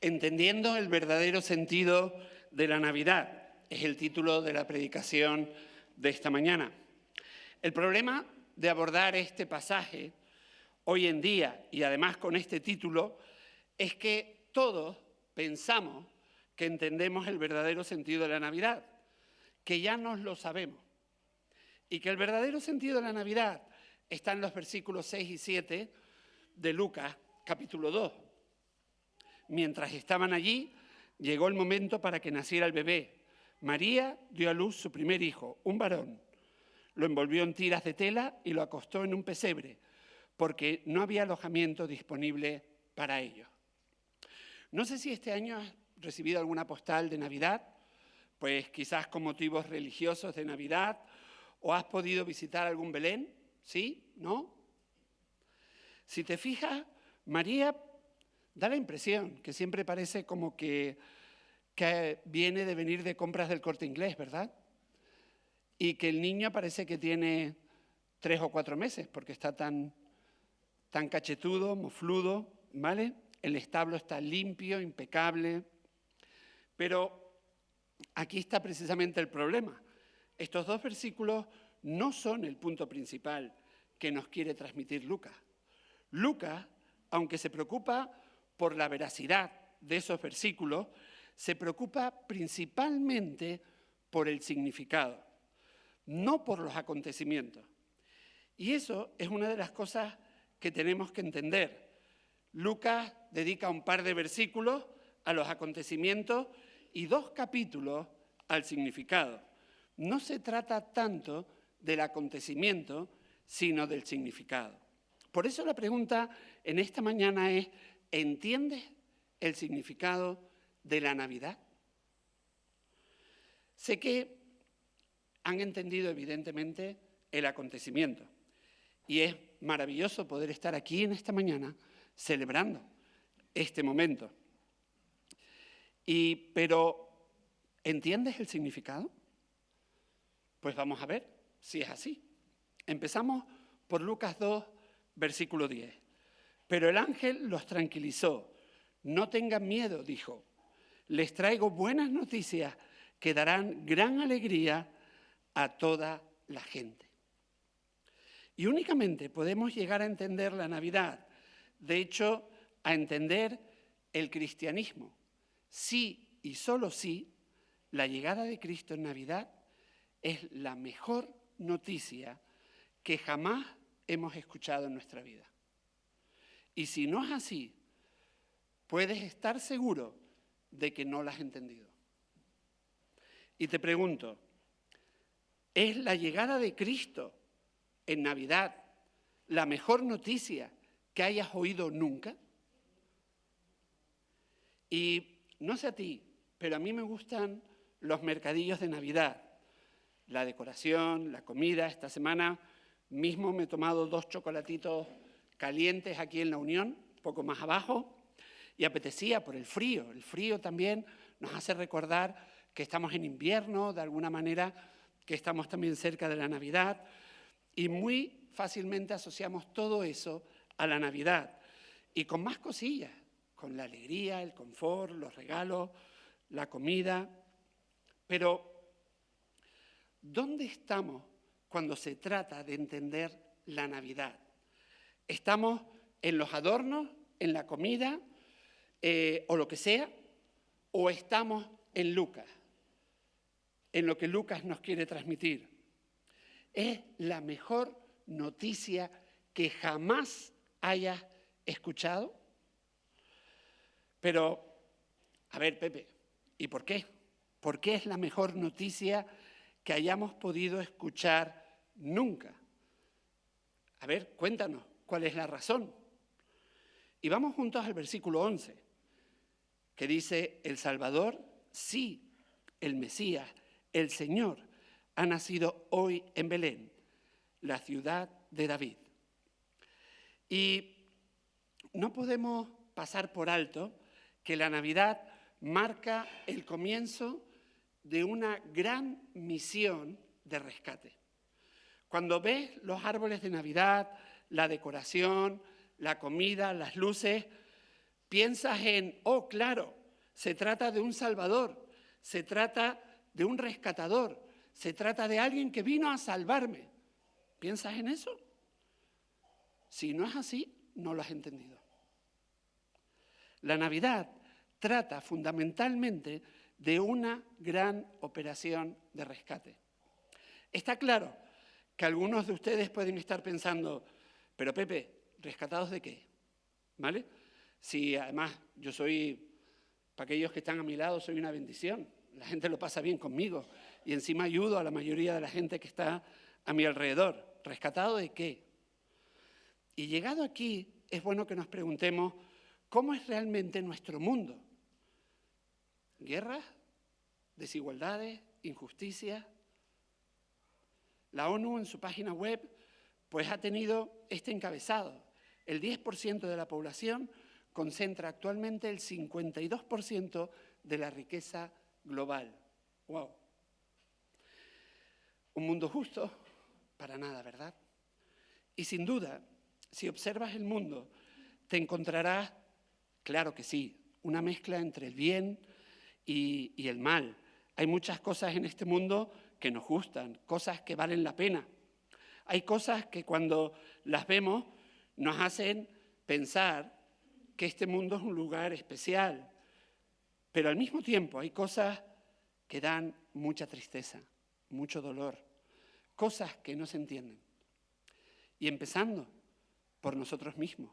Entendiendo el verdadero sentido de la Navidad, es el título de la predicación de esta mañana. El problema de abordar este pasaje hoy en día, y además con este título, es que todos pensamos que entendemos el verdadero sentido de la Navidad, que ya nos lo sabemos, y que el verdadero sentido de la Navidad está en los versículos 6 y 7 de Lucas, capítulo 2. Mientras estaban allí, llegó el momento para que naciera el bebé. María dio a luz su primer hijo, un varón. Lo envolvió en tiras de tela y lo acostó en un pesebre, porque no había alojamiento disponible para ellos. No sé si este año has recibido alguna postal de Navidad, pues quizás con motivos religiosos de Navidad, o has podido visitar algún Belén, ¿sí? ¿No? Si te fijas, María da la impresión que siempre parece como que viene de venir de compras del Corte Inglés, ¿verdad? Y que el niño parece que tiene 3 o 4 meses, porque está tan cachetudo, mofludo, ¿vale? El establo está limpio, impecable. Pero aquí está precisamente el problema. Estos dos versículos no son el punto principal que nos quiere transmitir Lucas. Lucas, aunque se preocupa por la veracidad de esos versículos, se preocupa principalmente por el significado, no por los acontecimientos. Y eso es una de las cosas que tenemos que entender. Lucas dedica un par de versículos a los acontecimientos y 2 capítulos al significado. No se trata tanto del acontecimiento, sino del significado. Por eso la pregunta en esta mañana es, ¿entiendes el significado de la Navidad? Sé que han entendido evidentemente el acontecimiento y es maravilloso poder estar aquí en esta mañana celebrando este momento. Pero, ¿entiendes el significado? Pues vamos a ver si es así. Empezamos por Lucas 2, versículo 10. Pero el ángel los tranquilizó. No tengan miedo, dijo. Les traigo buenas noticias que darán gran alegría a toda la gente. Y únicamente podemos llegar a entender la Navidad, de hecho, a entender el cristianismo, sí y solo sí, la llegada de Cristo en Navidad es la mejor noticia que jamás hemos escuchado en nuestra vida. Y si no es así, puedes estar seguro de que no la has entendido. Y te pregunto, ¿es la llegada de Cristo en Navidad la mejor noticia que hayas oído nunca? Y no sé a ti, pero a mí me gustan los mercadillos de Navidad, la decoración, la comida. Esta semana mismo me he tomado 2 chocolatitos calientes aquí en La Unión, un poco más abajo, y apetecía por el frío. El frío también nos hace recordar que estamos en invierno, de alguna manera, que estamos también cerca de la Navidad, y muy fácilmente asociamos todo eso a la Navidad. Y con más cosillas, con la alegría, el confort, los regalos, la comida. Pero, ¿dónde estamos cuando se trata de entender la Navidad? ¿Estamos en los adornos, en la comida o lo que sea? ¿O estamos en Lucas, en lo que Lucas nos quiere transmitir? Es la mejor noticia que jamás hayas escuchado. Pero, a ver, Pepe, ¿y por qué? ¿Por qué es la mejor noticia que hayamos podido escuchar nunca? A ver, cuéntanos, ¿cuál es la razón? Y vamos juntos al versículo 11, que dice, el Salvador, sí, el Mesías, el Señor, ha nacido hoy en Belén, la ciudad de David. Y no podemos pasar por alto que la Navidad marca el comienzo de una gran misión de rescate. Cuando ves los árboles de Navidad, la decoración, la comida, las luces, Piensas en, oh, claro, se trata de un salvador, se trata de un rescatador, se trata de alguien que vino a salvarme. ¿Piensas en eso? Si no es así, no lo has entendido. La Navidad trata fundamentalmente de una gran operación de rescate. Está claro que algunos de ustedes pueden estar pensando, pero Pepe, ¿rescatados de qué? ¿Vale? Si además yo soy, para aquellos que están a mi lado, soy una bendición. La gente lo pasa bien conmigo y encima ayudo a la mayoría de la gente que está a mi alrededor. ¿Rescatado de qué? Y llegado aquí, es bueno que nos preguntemos cómo es realmente nuestro mundo. ¿Guerras? ¿Desigualdades? ¿Injusticias? La ONU en su página web pues ha tenido este encabezado. El 10% de la población concentra actualmente el 52% de la riqueza global. ¡Wow! Un mundo justo, para nada, ¿verdad? Y sin duda, si observas el mundo, te encontrarás, claro que sí, una mezcla entre el bien y el mal. Hay muchas cosas en este mundo que nos gustan, cosas que valen la pena. Hay cosas que cuando las vemos nos hacen pensar que este mundo es un lugar especial, pero al mismo tiempo hay cosas que dan mucha tristeza, mucho dolor, cosas que no se entienden. Y empezando por nosotros mismos,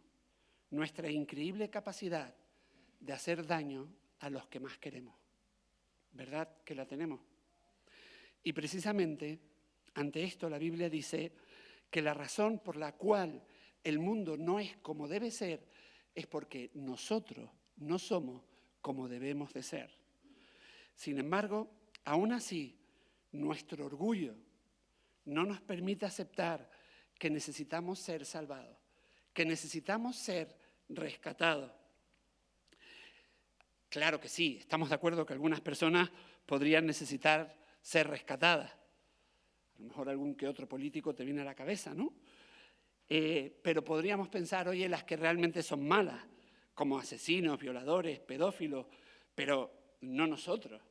nuestra increíble capacidad de hacer daño a los que más queremos. ¿Verdad que la tenemos? Y precisamente ante esto la Biblia dice que la razón por la cual el mundo no es como debe ser es porque nosotros no somos como debemos de ser. Sin embargo, aún así, nuestro orgullo no nos permite aceptar que necesitamos ser salvados, que necesitamos ser rescatados. Claro que sí, estamos de acuerdo que algunas personas podrían necesitar ser rescatadas. A lo mejor algún que otro político te viene a la cabeza, ¿no? Pero podríamos pensar, oye, las que realmente son malas, como asesinos, violadores, pedófilos, pero no nosotros.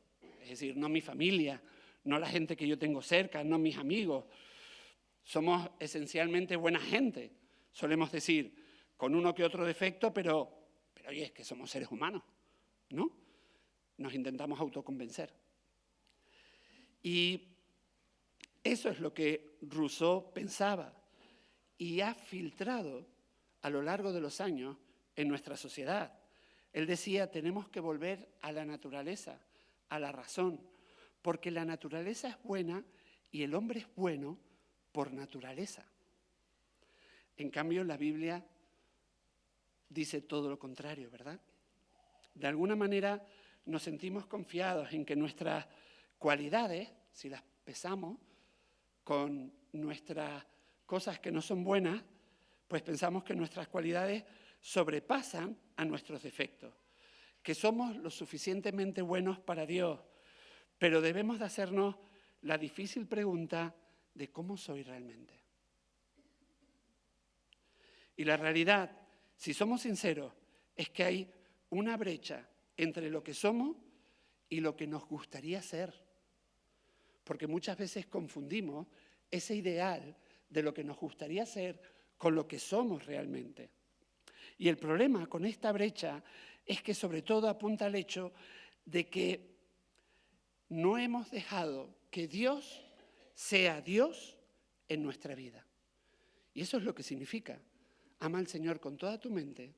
Es decir, no mi familia, no la gente que yo tengo cerca, no mis amigos. Somos esencialmente buena gente, solemos decir, con uno que otro defecto, pero oye, es que somos seres humanos, ¿no? Nos intentamos autoconvencer. Y eso es lo que Rousseau pensaba y ha filtrado a lo largo de los años en nuestra sociedad. Él decía, tenemos que volver a la naturaleza, a la razón, porque la naturaleza es buena y el hombre es bueno por naturaleza. En cambio, la Biblia dice todo lo contrario, ¿verdad? De alguna manera nos sentimos confiados en que nuestras cualidades, si las pesamos con nuestras cosas que no son buenas, pues pensamos que nuestras cualidades sobrepasan a nuestros defectos, que somos lo suficientemente buenos para Dios, pero debemos de hacernos la difícil pregunta de cómo soy realmente. Y la realidad, si somos sinceros, es que hay una brecha entre lo que somos y lo que nos gustaría ser. Porque muchas veces confundimos ese ideal de lo que nos gustaría ser con lo que somos realmente. Y el problema con esta brecha es que sobre todo apunta al hecho de que no hemos dejado que Dios sea Dios en nuestra vida. Y eso es lo que significa. Ama al Señor con toda tu mente,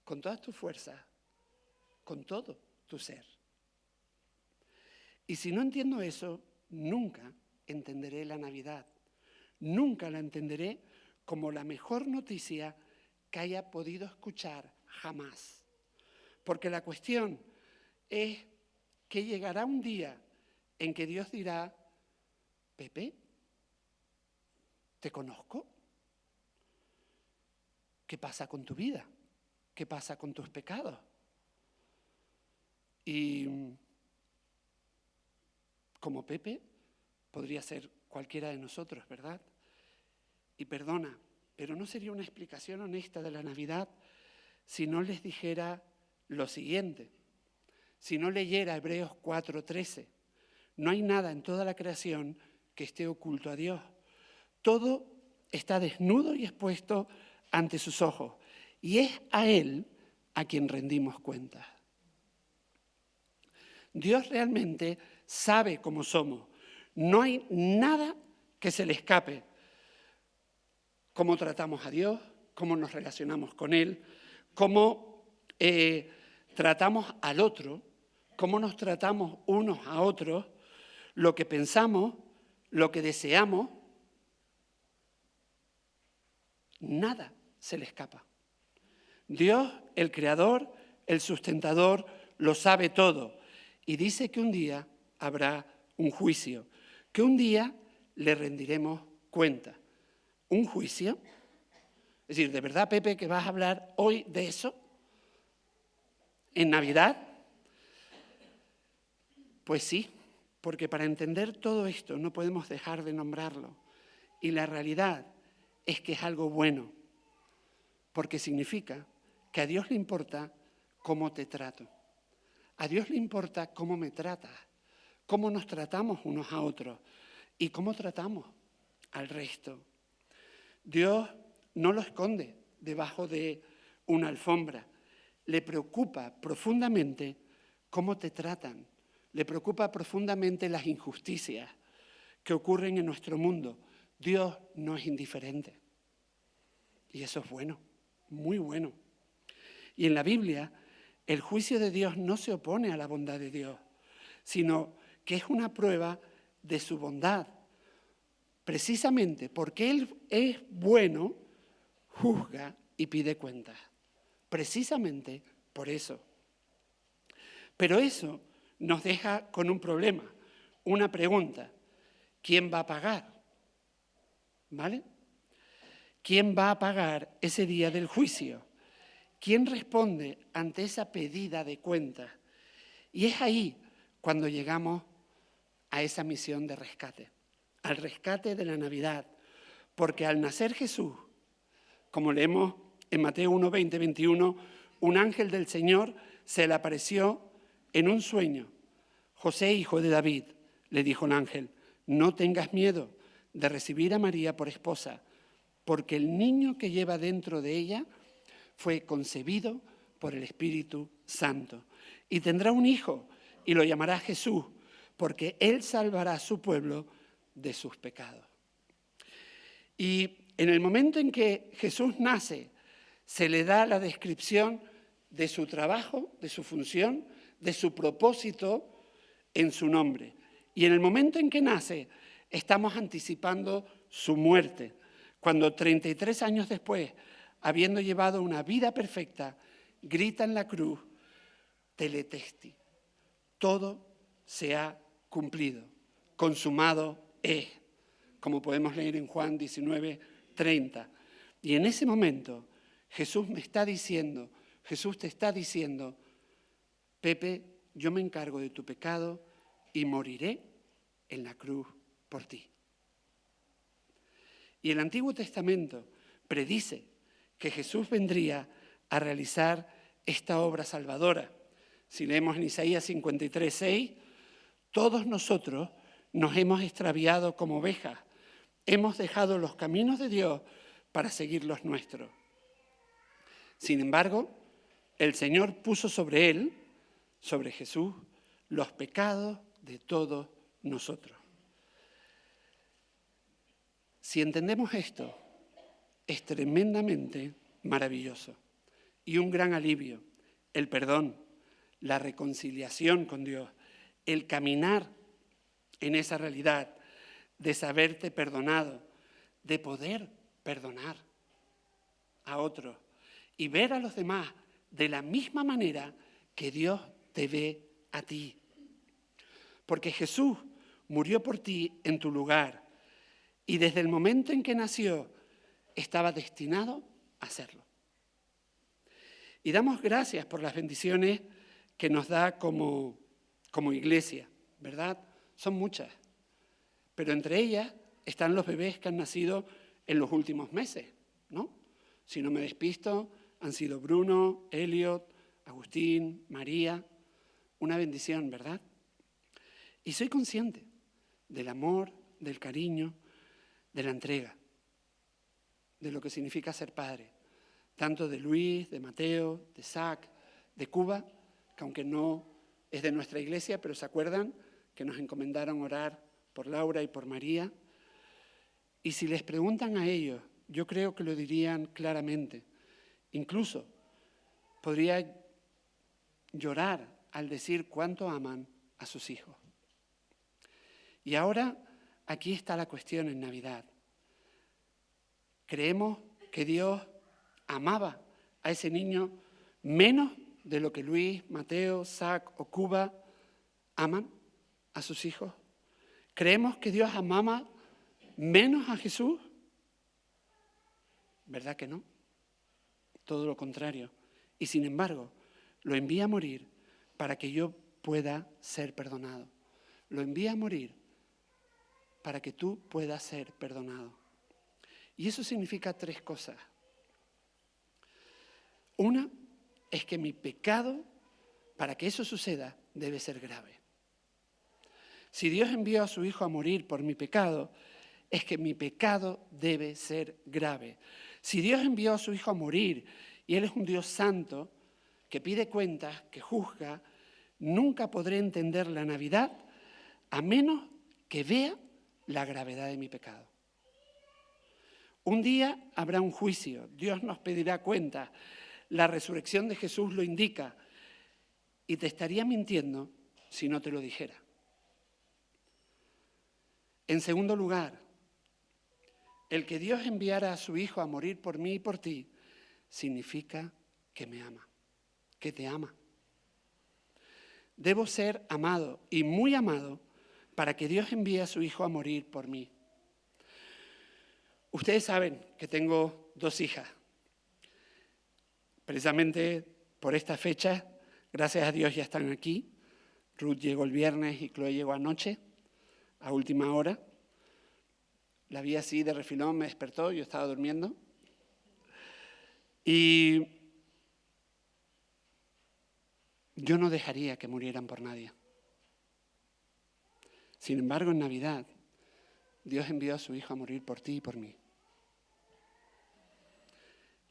con todas tus fuerzas, con todo tu ser. Y si no entiendo eso, nunca entenderé la Navidad. Nunca la entenderé como la mejor noticia que haya podido escuchar jamás. Porque la cuestión es que llegará un día en que Dios dirá, Pepe, ¿te conozco? ¿Qué pasa con tu vida? ¿Qué pasa con tus pecados? Y como Pepe, podría ser cualquiera de nosotros, ¿verdad? Y perdona, pero ¿no sería una explicación honesta de la Navidad si no les dijera lo siguiente. Si no leyera Hebreos 4:13, no hay nada en toda la creación que esté oculto a Dios. Todo está desnudo y expuesto ante sus ojos, y es a Él a quien rendimos cuentas. Dios realmente sabe cómo somos. No hay nada que se le escape. Cómo tratamos a Dios, cómo nos relacionamos con Él, cómo tratamos al otro, cómo nos tratamos unos a otros, lo que pensamos, lo que deseamos, nada se le escapa. Dios, el Creador, el sustentador, lo sabe todo. Y dice que un día habrá un juicio, que un día le rendiremos cuenta. ¿Un juicio? Es decir, ¿de verdad, Pepe, que vas a hablar hoy de eso? ¿En Navidad? Pues sí, porque para entender todo esto no podemos dejar de nombrarlo. Y la realidad es que es algo bueno, porque significa que a Dios le importa cómo te trato. A Dios le importa cómo me tratas, cómo nos tratamos unos a otros y cómo tratamos al resto. Dios no lo esconde debajo de una alfombra. Le preocupa profundamente cómo te tratan. Le preocupa profundamente las injusticias que ocurren en nuestro mundo. Dios no es indiferente. Y eso es bueno, muy bueno. Y en la Biblia, el juicio de Dios no se opone a la bondad de Dios, sino que es una prueba de su bondad. Precisamente porque Él es bueno, juzga y pide cuentas. Precisamente por eso. Pero eso nos deja con un problema, una pregunta. ¿Quién va a pagar? ¿Vale? ¿Quién va a pagar ese día del juicio? ¿Quién responde ante esa pedida de cuentas? Y es ahí cuando llegamos a esa misión de rescate, al rescate de la Navidad, porque al nacer Jesús, como leemos en Mateo 1, 20, 21, un ángel del Señor se le apareció en un sueño. José, hijo de David, le dijo el ángel, no tengas miedo de recibir a María por esposa, porque el niño que lleva dentro de ella fue concebido por el Espíritu Santo. Y tendrá un hijo y lo llamará Jesús, porque él salvará a su pueblo de sus pecados. Y en el momento en que Jesús nace, se le da la descripción de su trabajo, de su función, de su propósito en su nombre. Y en el momento en que nace, estamos anticipando su muerte, cuando 33 años después, habiendo llevado una vida perfecta, grita en la cruz, teletesti, todo se ha cumplido, consumado es, como podemos leer en Juan 19, 30. Y en ese momento Jesús me está diciendo, Jesús te está diciendo, Pepe, yo me encargo de tu pecado y moriré en la cruz por ti. Y el Antiguo Testamento predice que Jesús vendría a realizar esta obra salvadora. Si leemos en Isaías 53, 6, todos nosotros nos hemos extraviado como ovejas, hemos dejado los caminos de Dios para seguir los nuestros. Sin embargo, el Señor puso sobre él, sobre Jesús, los pecados de todos nosotros. Si entendemos esto, es tremendamente maravilloso y un gran alivio, el perdón, la reconciliación con Dios, el caminar en esa realidad de saberte perdonado, de poder perdonar a otros y ver a los demás de la misma manera que Dios te ve a ti. Porque Jesús murió por ti en tu lugar y desde el momento en que nació estaba destinado a hacerlo. Y damos gracias por las bendiciones que nos da como iglesia, ¿verdad? Son muchas, pero entre ellas están los bebés que han nacido en los últimos meses, ¿no? Si no me despisto, han sido Bruno, Elliot, Agustín, María, una bendición, ¿verdad? Y soy consciente del amor, del cariño, de la entrega, de lo que significa ser padre, tanto de Luis, de Mateo, de Isaac, de Cuba, que aunque no es de nuestra iglesia, pero se acuerdan que nos encomendaron orar por Laura y por María. Y si les preguntan a ellos, yo creo que lo dirían claramente. Incluso podría llorar al decir cuánto aman a sus hijos. Y ahora, aquí está la cuestión en Navidad. ¿Creemos que Dios amaba a ese niño menos de lo que Luis, Mateo, Isaac o Cuba aman a sus hijos? ¿Creemos que Dios amaba menos a Jesús? ¿Verdad que no? Todo lo contrario. Y sin embargo, lo envía a morir para que yo pueda ser perdonado. Lo envía a morir para que tú puedas ser perdonado. Y eso significa tres cosas. Una es que mi pecado, para que eso suceda, debe ser grave. Si Dios envió a su Hijo a morir por mi pecado, es que mi pecado debe ser grave. Si Dios envió a su Hijo a morir y Él es un Dios santo, que pide cuentas, que juzga, nunca podré entender la Navidad a menos que vea la gravedad de mi pecado. Un día habrá un juicio, Dios nos pedirá cuentas, la resurrección de Jesús lo indica, y te estaría mintiendo si no te lo dijera. En segundo lugar, el que Dios enviara a su Hijo a morir por mí y por ti, significa que me ama, que te ama. Debo ser amado y muy amado para que Dios envíe a su Hijo a morir por mí. Ustedes saben que tengo 2 hijas. Precisamente por esta fecha, gracias a Dios ya están aquí. Ruth llegó el viernes y Chloe llegó anoche, a última hora. La vi así de refilón, me despertó, yo estaba durmiendo. Y yo no dejaría que murieran por nadie. Sin embargo, en Navidad, Dios envió a su Hijo a morir por ti y por mí.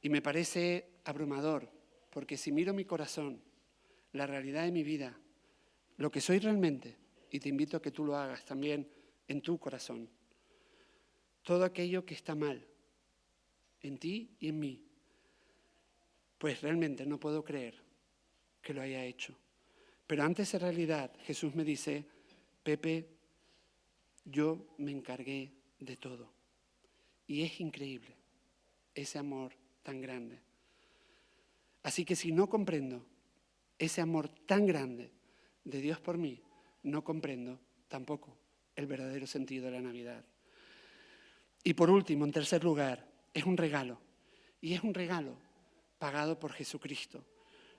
Y me parece abrumador, porque si miro mi corazón, la realidad de mi vida, lo que soy realmente, y te invito a que tú lo hagas también en tu corazón, todo aquello que está mal en ti y en mí, pues realmente no puedo creer que lo haya hecho. Pero ante esa realidad, Jesús me dice, Pepe, yo me encargué de todo. Y es increíble ese amor tan grande. Así que si no comprendo ese amor tan grande de Dios por mí, no comprendo tampoco el verdadero sentido de la Navidad. Y por último, en tercer lugar, es un regalo. Y es un regalo pagado por Jesucristo.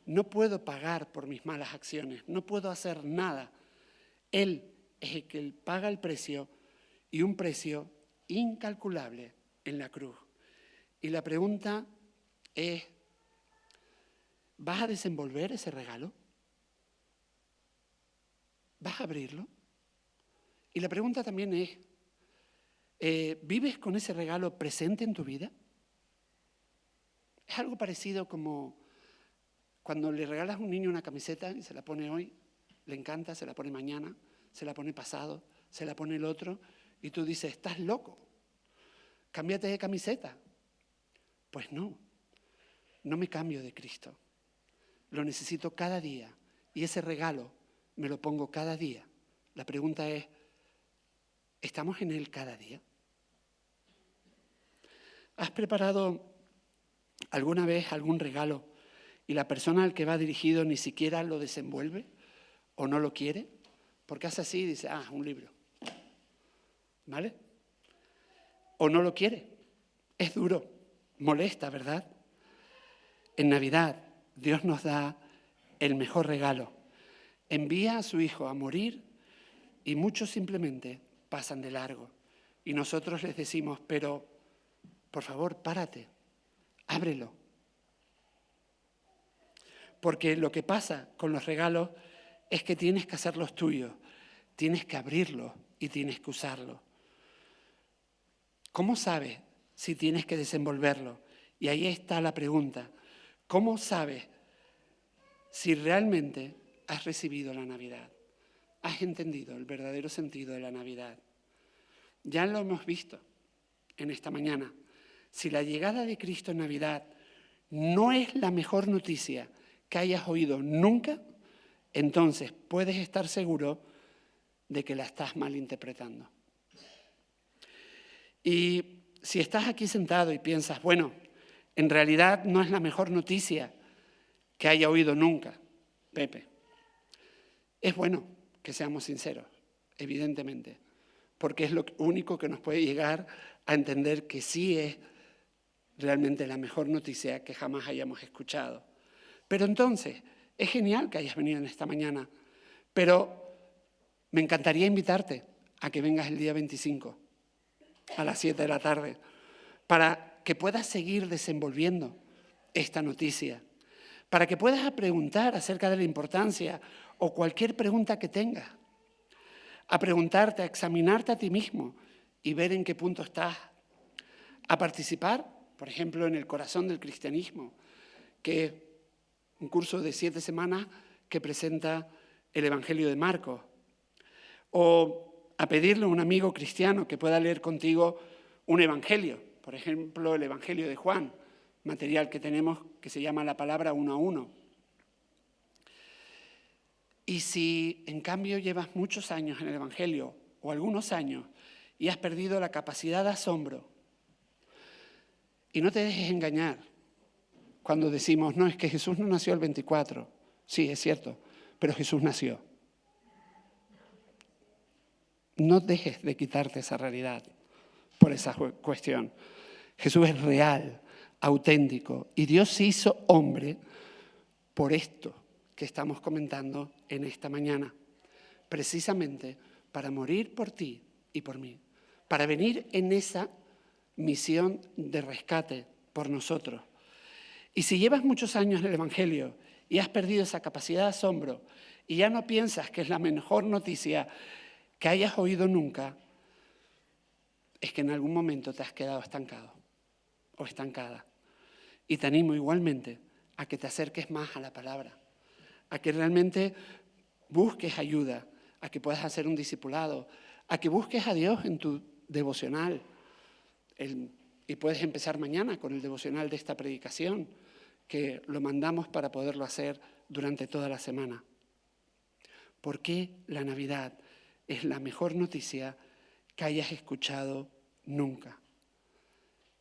No puedo pagar por mis malas acciones, no puedo hacer nada. Él es el que paga el precio, y un precio incalculable en la cruz. Y la pregunta es, ¿vas a desenvolver ese regalo? ¿Vas a abrirlo? Y la pregunta también es, ¿vives con ese regalo presente en tu vida? Es algo parecido como cuando le regalas a un niño una camiseta y se la pone hoy, le encanta, se la pone mañana, se la pone pasado, se la pone el otro, y tú dices, estás loco, cámbiate de camiseta. Pues no me cambio de Cristo. Lo necesito cada día y ese regalo me lo pongo cada día. La pregunta es, ¿estamos en Él cada día? ¿Has preparado alguna vez algún regalo y la persona al que va dirigido ni siquiera lo desenvuelve o no lo quiere? Porque hace así y dice, un libro. ¿Vale? O no lo quiere. Es duro, molesta, ¿verdad? En Navidad, Dios nos da el mejor regalo. Envía a su Hijo a morir y muchos simplemente pasan de largo. Y nosotros les decimos, pero, por favor, párate, ábrelo. Porque lo que pasa con los regalos es que tienes que hacerlos tuyos, tienes que abrirlos y tienes que usarlos. ¿Cómo sabes si tienes que desenvolverlo? Y ahí está la pregunta. ¿Cómo sabes si realmente has recibido la Navidad? ¿Has entendido el verdadero sentido de la Navidad? Ya lo hemos visto en esta mañana. Si la llegada de Cristo en Navidad no es la mejor noticia que hayas oído nunca, entonces puedes estar seguro de que la estás malinterpretando. Y si estás aquí sentado y piensas, bueno, en realidad no es la mejor noticia que haya oído nunca, Pepe, es bueno que seamos sinceros, evidentemente, porque es lo único que nos puede llegar a entender que sí es realmente la mejor noticia que jamás hayamos escuchado. Pero entonces, es genial que hayas venido en esta mañana, pero me encantaría invitarte a que vengas el día 25 a las 7 de la tarde para que puedas seguir desenvolviendo esta noticia, para que puedas preguntar acerca de la importancia o cualquier pregunta que tengas, a preguntarte, a examinarte a ti mismo y ver en qué punto estás, a participar, por ejemplo, en el corazón del cristianismo, que es un curso de 7 semanas que presenta el Evangelio de Marcos, o a pedirle a un amigo cristiano que pueda leer contigo un evangelio, por ejemplo, el Evangelio de Juan, material que tenemos que se llama La Palabra 1 a 1. Y si en cambio llevas muchos años en el Evangelio, o algunos años, y has perdido la capacidad de asombro, y no te dejes engañar cuando decimos, no, es que Jesús no nació el 24. Sí, es cierto, pero Jesús nació. No dejes de quitarte esa realidad por esa cuestión. Jesús es real, auténtico, y Dios se hizo hombre por esto que estamos comentando en esta mañana, precisamente para morir por ti y por mí, para venir en esa misión de rescate por nosotros. Y si llevas muchos años en el Evangelio y has perdido esa capacidad de asombro y ya no piensas que es la mejor noticia que hayas oído nunca, es que en algún momento te has quedado estancado o estancada. Y te animo igualmente a que te acerques más a la palabra, a que realmente busques ayuda, a que puedas hacer un discipulado, a que busques a Dios en tu devocional. Y puedes empezar mañana con el devocional de esta predicación, que lo mandamos para poderlo hacer durante toda la semana. ¿Por qué la Navidad es la mejor noticia que hayas escuchado nunca?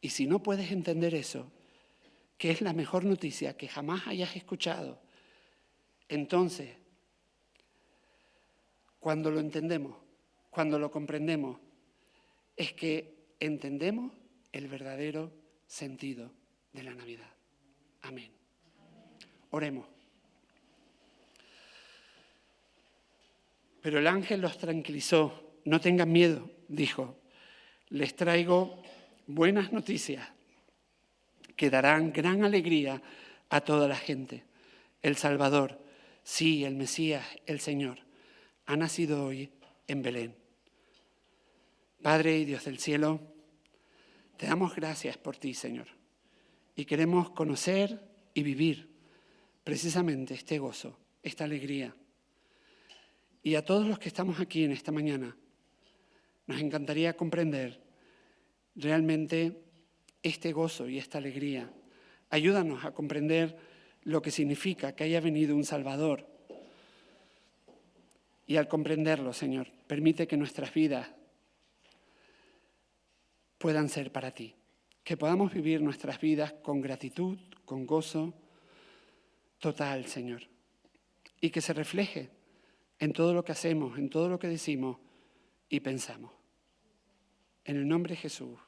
Y si no puedes entender eso, que es la mejor noticia que jamás hayas escuchado, entonces, cuando lo entendemos, cuando lo comprendemos, es que entendemos el verdadero sentido de la Navidad. Amén. Oremos. Pero el ángel los tranquilizó. No tengan miedo, dijo. Les traigo buenas noticias que darán gran alegría a toda la gente. El Salvador, sí, el Mesías, el Señor, ha nacido hoy en Belén. Padre y Dios del cielo, te damos gracias por ti, Señor, y queremos conocer y vivir precisamente este gozo, esta alegría. Y a todos los que estamos aquí en esta mañana, nos encantaría comprender realmente este gozo y esta alegría. Ayúdanos a comprender lo que significa que haya venido un Salvador. Y al comprenderlo, Señor, permite que nuestras vidas puedan ser para ti. Que podamos vivir nuestras vidas con gratitud, con gozo total, Señor. Y que se refleje en todo lo que hacemos, en todo lo que decimos y pensamos. En el nombre de Jesús.